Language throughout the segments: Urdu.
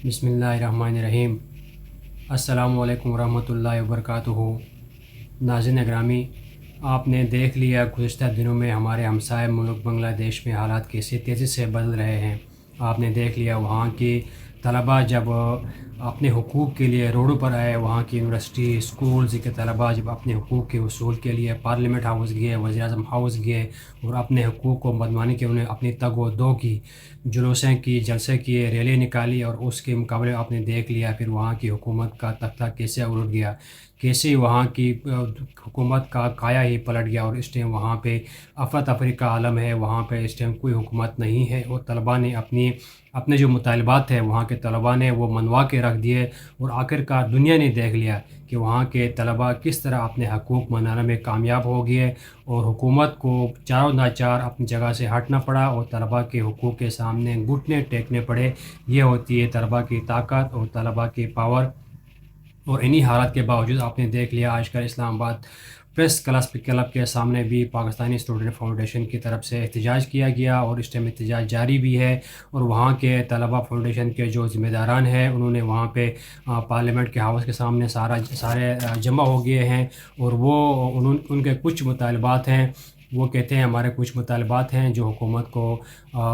بسم اللہ الرحمن الرحیم۔ السلام علیکم ورحمۃ اللہ وبرکاتہ۔ ناظرین اکرامی، آپ نے دیکھ لیا گزشتہ دنوں میں ہمارے ہمسائے ملک بنگلہ دیش میں حالات کیسے تیزی سے بدل رہے ہیں۔ آپ نے دیکھ لیا وہاں کی طلباء جب اپنے حقوق کے لیے روڈوں پر آئے، وہاں کی یونیورسٹی اسکولز کے طلباء جب اپنے حقوق کے حصول کے لیے پارلیمنٹ ہاؤس گئے، وزیر اعظم ہاؤس گئے اور اپنے حقوق کو منوانے کے انہیں اپنی تگ و دو کی، جلوسیں کی، جلسے کیے، ریلی نکالی، اور اس کے مقابلے آپ نے دیکھ لیا پھر وہاں کی حکومت کا تختہ کیسے الٹ گیا، کیسے وہاں کی حکومت کا کایا ہی پلٹ گیا، اور اس ٹائم وہاں پہ افراتفری کا عالم ہے، وہاں پہ اس ٹائم کوئی حکومت نہیں ہے، اور طلباء نے اپنے جو مطالبات ہیں وہاں کے طلباء نے وہ منوا کے رکھ دیے، اور آخرکار دنیا نے دیکھ لیا کہ وہاں کے طلباء کس طرح اپنے حقوق منانے میں کامیاب ہو گئے، اور حکومت کو چاروں ناچار اپنی جگہ سے ہٹنا پڑا اور طلباء کے حقوق کے سامنے گھٹنے ٹیکنے پڑے۔ یہ ہوتی ہے طلباء کی طاقت اور طلباء کی پاور۔ اور انہی حالات کے باوجود آپ نے دیکھ لیا آج کل اسلام آباد پریس کلب کے سامنے بھی پاکستانی اسٹوڈنٹ فاؤنڈیشن کی طرف سے احتجاج کیا گیا، اور اس ٹائم احتجاج جاری بھی ہے، اور وہاں کے طلباء فاؤنڈیشن کے جو ذمہ داران ہیں انہوں نے وہاں پہ پارلیمنٹ کے ہاؤس کے سامنے سارے جمع ہو گئے ہیں، اور ان کے کچھ مطالبات ہیں، وہ کہتے ہیں ہمارے کچھ مطالبات ہیں جو حکومت کو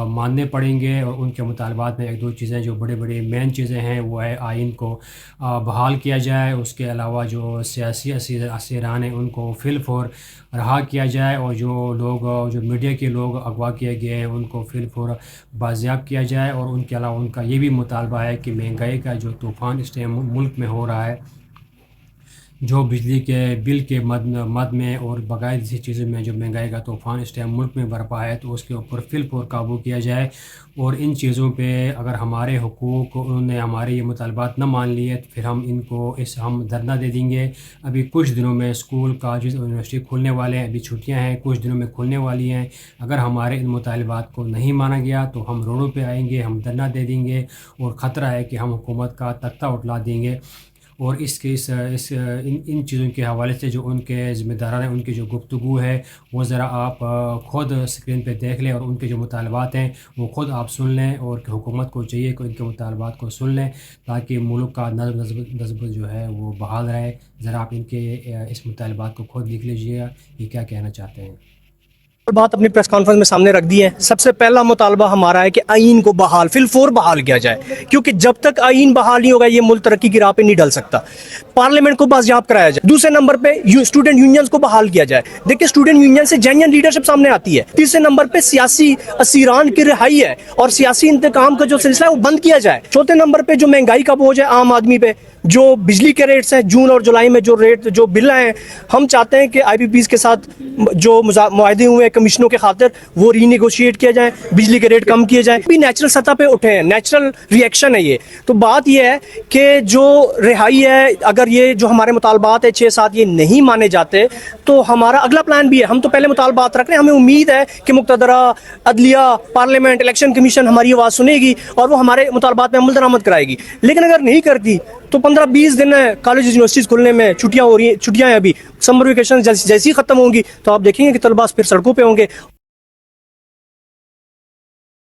ماننے پڑیں گے، اور ان کے مطالبات میں ایک دو چیزیں جو بڑی بڑی مین چیزیں ہیں وہ ہے آئین کو بحال کیا جائے، اس کے علاوہ جو سیاسی اسیران ہیں ان کو فی الفور رہا کیا جائے، اور جو میڈیا کے لوگ اغوا کیے گئے ہیں ان کو فی الفور بازیاب کیا جائے، اور ان کے علاوہ ان کا یہ بھی مطالبہ ہے کہ مہنگائی کا جو طوفان اس ٹائم ملک میں ہو رہا ہے، جو بجلی کے بل کے مد میں اور بغیر کسی چیزوں میں جو مہنگائی کا طوفان اس ٹائم ملک میں برپا ہے، تو اس کے اوپر فی الفور قابو کیا جائے، اور ان چیزوں پہ اگر ہمارے حقوق انہوں نے ہمارے یہ مطالبات نہ مان لیے تو پھر ہم دھرنا دے دیں گے۔ ابھی کچھ دنوں میں اسکول کالجز اور یونیورسٹی کھلنے والے ہیں، ابھی چھٹیاں ہیں، کچھ دنوں میں کھلنے والی ہیں، اگر ہمارے ان مطالبات کو نہیں مانا گیا تو ہم روڈوں پہ آئیں گے، ہم دھرنا دے دیں گے، اور خطرہ ہے کہ ہم حکومت کا تختہ اٹھلا دیں گے۔ اور ان چیزوں کے حوالے سے جو ان کے ذمہ داران ہیں ان کی جو گفتگو ہے وہ ذرا آپ خود اسکرین پہ دیکھ لیں، اور ان کے جو مطالبات ہیں وہ خود آپ سن لیں، اور کہ حکومت کو چاہیے کہ ان کے مطالبات کو سن لیں تاکہ ملک کا نظم جو ہے وہ بحال رہے۔ ذرا آپ ان کے اس مطالبات کو خود لکھ لیجیے گا یہ کیا کہنا چاہتے ہیں۔ بات اپنی پریس کانفرنس میں سامنے رکھ دی ہے۔ سب سے پہلا مطالبہ ہمارا ہے کہ آئین کو بحال فی الفور بحال کیا جائے، کیونکہ جب تک آئین بحال نہیں ہوگا یہ ملک ترقی کی راہ پہ نہیں ڈل سکتا۔ پارلیمنٹ کو بازیاب کرایا جائے۔ دوسرے نمبر پہ اسٹوڈنٹ یونینز کو بحال کیا جائے۔ دیکھیں اسٹوڈنٹ یونین سے جینیئن لیڈرشپ سامنے آتی ہے۔ تیسرے نمبر پہ سیاسی اسیران کی رہائی ہے، اور سیاسی انتقام کا جو سلسلہ ہے وہ بند کیا جائے۔ چوتھے نمبر پہ جو مہنگائی کا بوجھ ہے عام آدمی پہ، جو بجلی کے ریٹس ہیں جون اور جولائی میں جو بل ہیں، ہم چاہتے ہیں کہ آئی پی پیز کے ساتھ جو معاہدے ہوئے ہیں کمیشنوں کے خاطر وہ ری نیگوشیٹ کیا جائیں، بجلی کے ریٹ کم کیے جائیں، بھی نیچرل سطح پہ اٹھے ہیں، نیچرل ری ایکشن ہے یہ۔ تو بات یہ ہے کہ جو رہائی ہے، اگر یہ جو ہمارے مطالبات ہیں 6-7 یہ نہیں مانے جاتے تو ہمارا اگلا پلان بھی ہے۔ ہم تو پہلے مطالبات رکھ رہے ہیں، ہمیں امید ہے کہ مقتدرہ عدلیہ، پارلیمنٹ، الیکشن کمیشن ہماری آواز سنے گی اور وہ ہمارے مطالبات میں عمل درآمد کرائے گی۔ لیکن اگر نہیں کرتی تو 15-20 دن ہے کالج یونیورسٹیز کھلنے میں، چھٹیاں ہو رہی ہیں، چھٹیاں ہیں ابھی، سمر ویکیشن جیسی ختم ہوں گی تو آپ دیکھیں گے کہ طلباء پھر سڑکوں پہ ہوں گے۔